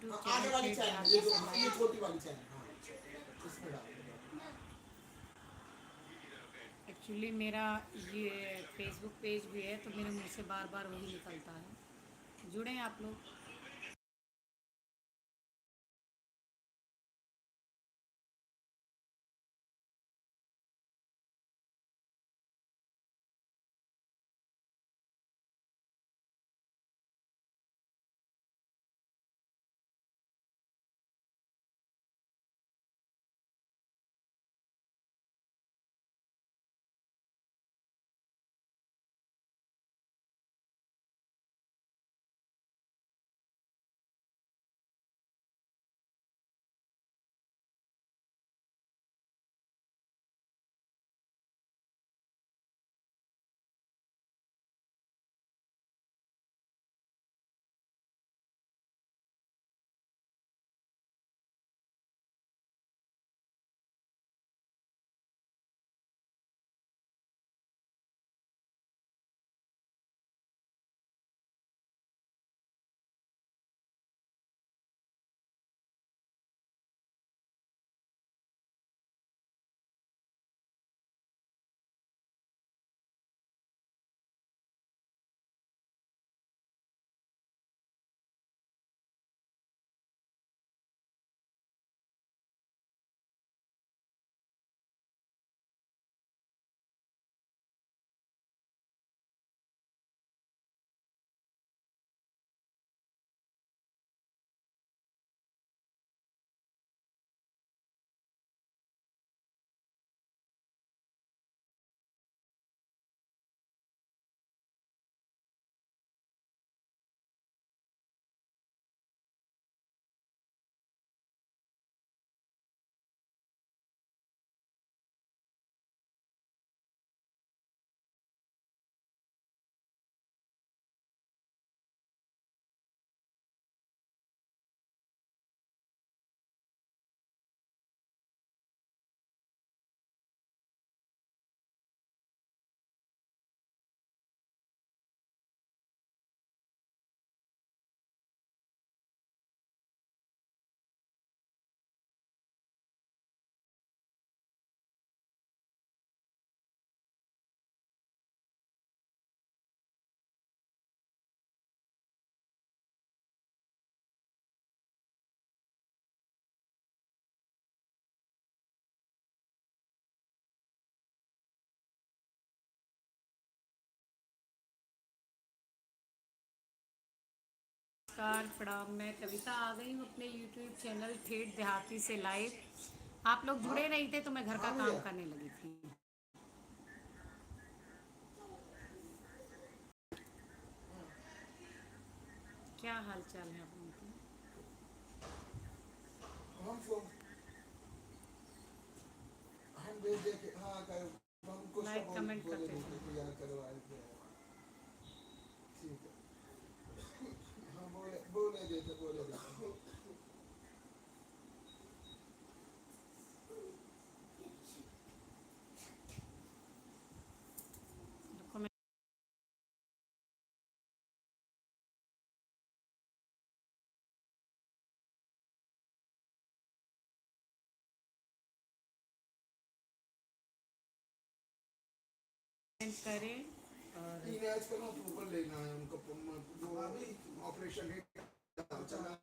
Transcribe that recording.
YouTube आगे channel वाली ठेठ चैन देहाती से ये लाइव। छोटी वाली चैन, हाँ इसमें डाल देंगे। एक्चुअली मेरा ये फेसबुक पेज भी है, तो मेरे मुंह से बार बार वही निकलता है। जुड़ें आप लोग। नमस्कार, प्रणाम। मैं कविता आ गई हूँ अपने यूट्यूब चैनल ठेठ देहाती से लाइव। आप लोग हाँ जुड़े नहीं थे तो मैं घर का हाँ काम भैया। करने लगी थी। क्या हाल चाल है आप लोगों के? हम फोन हम भेज दे के, हाँ कर हमको सब लाइक कमेंट बोले करते थे थे। कि यार करवाए थे। ठीक है, हाँ बोले बोले देते बोले देते। रुको, मैं कमेंट करें। और तीन ऐज का अप्रूवल लेना है उनका, जो ऑपरेशन है चला